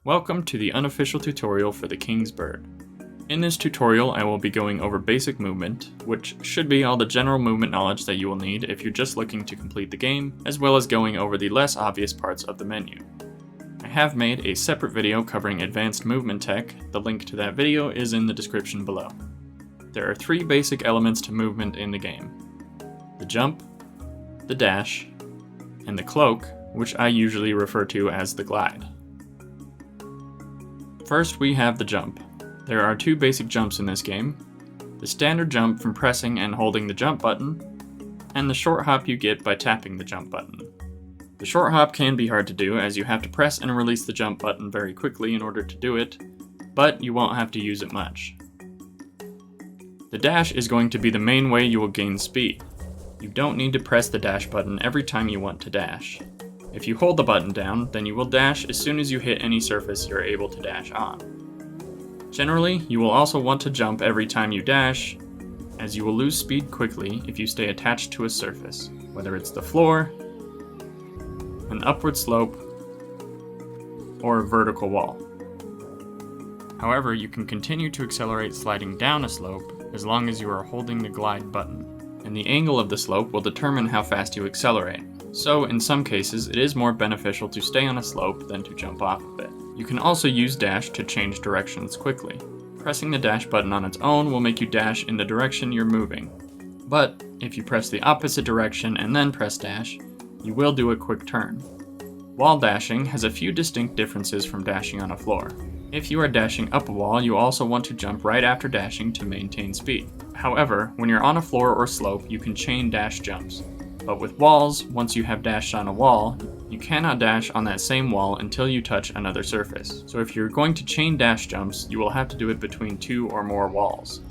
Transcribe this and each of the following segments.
Welcome to the unofficial tutorial for the King's Bird. In this tutorial I will be going over basic movement, which should be all the general movement knowledge that you will need if you're just looking to complete the game, as well as going over the less obvious parts of the menu. I have made a separate video covering advanced movement tech. The link to that video is in the description below. There are three basic elements to movement in the game: the jump, the dash, and the cloak, which I usually refer to as the glide. First, we have the jump. There are two basic jumps in this game: the standard jump from pressing and holding the jump button, and the short hop you get by tapping the jump button. The short hop can be hard to do, as you have to press and release the jump button very quickly in order to do it, but you won't have to use it much. The dash is going to be the main way you will gain speed. You don't need to press the dash button every time you want to dash. If you hold the button down, then you will dash as soon as you hit any surface you're able to dash on. Generally, you will also want to jump every time you dash, as you will lose speed quickly if you stay attached to a surface, whether it's the floor, an upward slope, or a vertical wall. However, you can continue to accelerate sliding down a slope as long as you are holding the glide button, and the angle of the slope will determine how fast you accelerate. So, in some cases, it is more beneficial to stay on a slope than to jump off of it. You can also use dash to change directions quickly. Pressing the dash button on its own will make you dash in the direction you're moving. But, if you press the opposite direction and then press dash, you will do a quick turn. Wall dashing has a few distinct differences from dashing on a floor. If you are dashing up a wall, you also want to jump right after dashing to maintain speed. However, when you're on a floor or slope, you can chain dash jumps. But with walls, once you have dashed on a wall, you cannot dash on that same wall until you touch another surface. So if you're going to chain dash jumps, you will have to do it between two or more walls.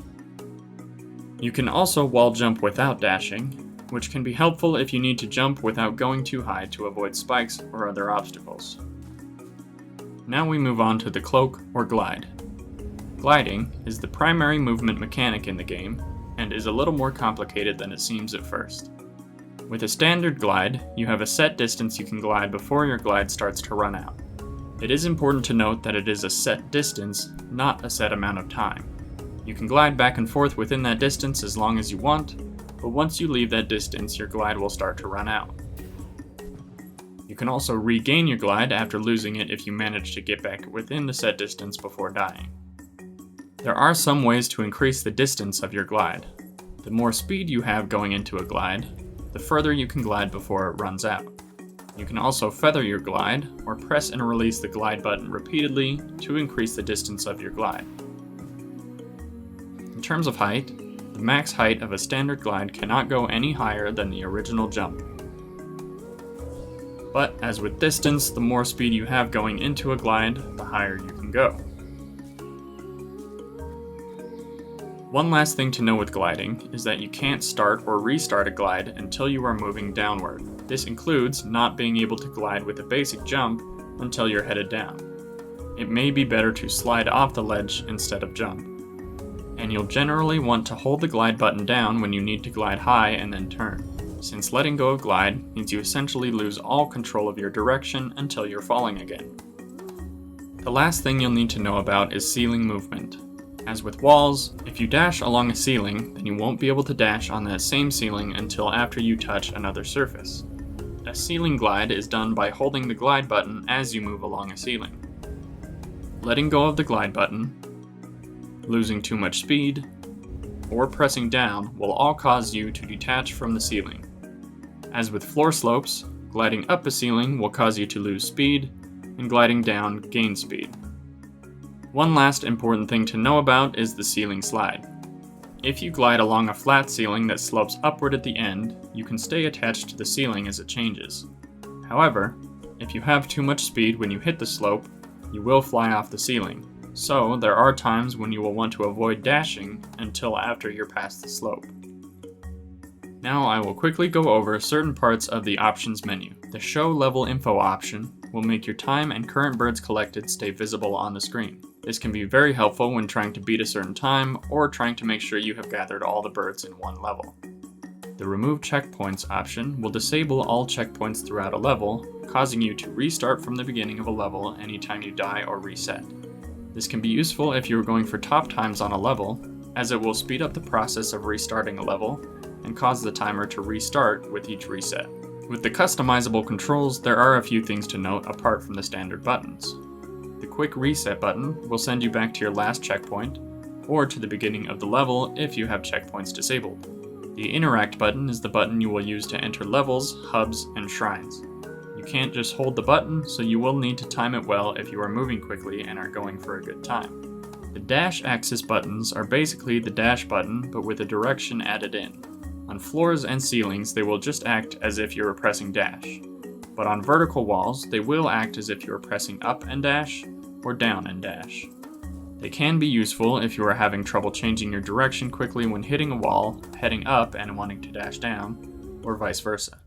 You can also wall jump without dashing, which can be helpful if you need to jump without going too high to avoid spikes or other obstacles. Now we move on to the cloak or glide. Gliding is the primary movement mechanic in the game, and is a little more complicated than it seems at first. With a standard glide, you have a set distance you can glide before your glide starts to run out. It is important to note that it is a set distance, not a set amount of time. You can glide back and forth within that distance as long as you want, but once you leave that distance, your glide will start to run out. You can also regain your glide after losing it if you manage to get back within the set distance before dying. There are some ways to increase the distance of your glide. The more speed you have going into a glide, the further you can glide before it runs out. You can also feather your glide, or press and release the glide button repeatedly to increase the distance of your glide. In terms of height, the max height of a standard glide cannot go any higher than the original jump. But as with distance, the more speed you have going into a glide, the higher you can go. One last thing to know with gliding is that you can't start or restart a glide until you are moving downward. This includes not being able to glide with a basic jump until you're headed down. It may be better to slide off the ledge instead of jump. And you'll generally want to hold the glide button down when you need to glide high and then turn, since letting go of glide means you essentially lose all control of your direction until you're falling again. The last thing you'll need to know about is ceiling movement. As with walls, if you dash along a ceiling, then you won't be able to dash on that same ceiling until after you touch another surface. A ceiling glide is done by holding the glide button as you move along a ceiling. Letting go of the glide button, losing too much speed, or pressing down will all cause you to detach from the ceiling. As with floor slopes, gliding up a ceiling will cause you to lose speed, and gliding down gain speed. One last important thing to know about is the ceiling slide. If you glide along a flat ceiling that slopes upward at the end, you can stay attached to the ceiling as it changes. However, if you have too much speed when you hit the slope, you will fly off the ceiling. So there are times when you will want to avoid dashing until after you're past the slope. Now I will quickly go over certain parts of the options menu. The Show Level Info option will make your time and current birds collected stay visible on the screen. This can be very helpful when trying to beat a certain time or trying to make sure you have gathered all the birds in one level. The Remove Checkpoints option will disable all checkpoints throughout a level, causing you to restart from the beginning of a level anytime you die or reset. This can be useful if you are going for top times on a level, as it will speed up the process of restarting a level and cause the timer to restart with each reset. With the customizable controls, there are a few things to note apart from the standard buttons. The Quick Reset button will send you back to your last checkpoint, or to the beginning of the level if you have checkpoints disabled. The Interact button is the button you will use to enter levels, hubs, and shrines. You can't just hold the button, so you will need to time it well if you are moving quickly and are going for a good time. The Dash Axis buttons are basically the dash button, but with a direction added in. On floors and ceilings, they will just act as if you were pressing dash. But on vertical walls, they will act as if you were pressing up and dash, or down and dash. They can be useful if you are having trouble changing your direction quickly when hitting a wall, heading up and wanting to dash down, or vice versa.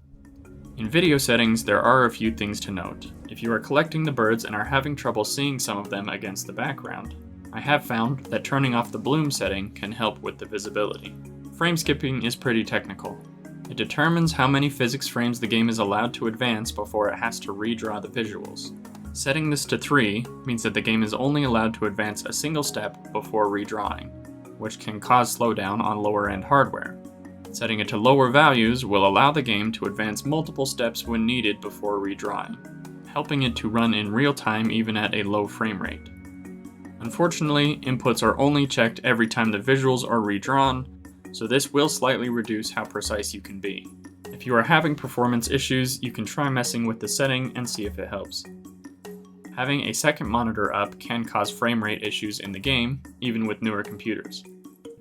In video settings, there are a few things to note. If you are collecting the birds and are having trouble seeing some of them against the background, I have found that turning off the bloom setting can help with the visibility. Frame skipping is pretty technical. It determines how many physics frames the game is allowed to advance before it has to redraw the visuals. Setting this to 3 means that the game is only allowed to advance a single step before redrawing, which can cause slowdown on lower-end hardware. Setting it to lower values will allow the game to advance multiple steps when needed before redrawing, helping it to run in real time even at a low frame rate. Unfortunately, inputs are only checked every time the visuals are redrawn, so this will slightly reduce how precise you can be. If you are having performance issues, you can try messing with the setting and see if it helps. Having a second monitor up can cause frame rate issues in the game, even with newer computers.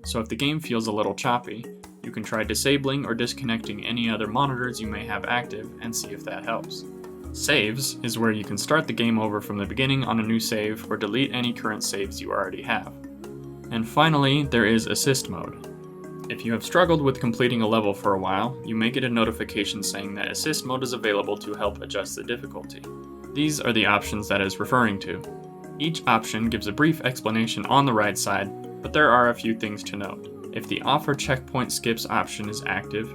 So if the game feels a little choppy, you can try disabling or disconnecting any other monitors you may have active and see if that helps. Saves is where you can start the game over from the beginning on a new save or delete any current saves you already have. And finally, there is Assist mode. If you have struggled with completing a level for a while, you may get a notification saying that Assist mode is available to help adjust the difficulty. These are the options that is referring to. Each option gives a brief explanation on the right side, but there are a few things to note. If the Offer Checkpoint Skips option is active,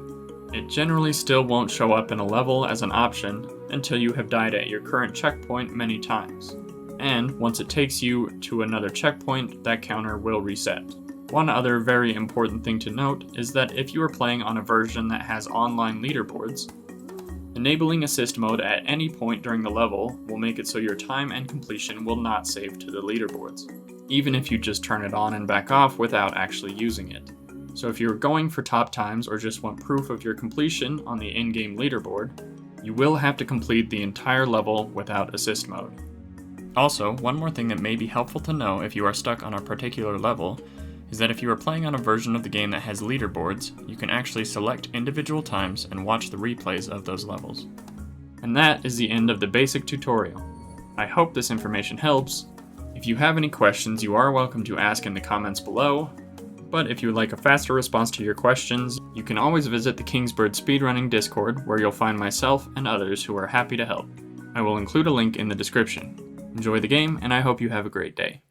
it generally still won't show up in a level as an option until you have died at your current checkpoint many times. And once it takes you to another checkpoint, that counter will reset. One other very important thing to note is that if you are playing on a version that has online leaderboards, enabling Assist mode at any point during the level will make it so your time and completion will not save to the leaderboards, even if you just turn it on and back off without actually using it. So if you're going for top times or just want proof of your completion on the in-game leaderboard, you will have to complete the entire level without Assist mode. Also, one more thing that may be helpful to know if you are stuck on a particular level is that if you are playing on a version of the game that has leaderboards, you can actually select individual times and watch the replays of those levels. And that is the end of the basic tutorial. I hope this information helps. If you have any questions, you are welcome to ask in the comments below, but if you would like a faster response to your questions, you can always visit the Kingsbird Speedrunning Discord, where you'll find myself and others who are happy to help. I will include a link in the description. Enjoy the game, and I hope you have a great day.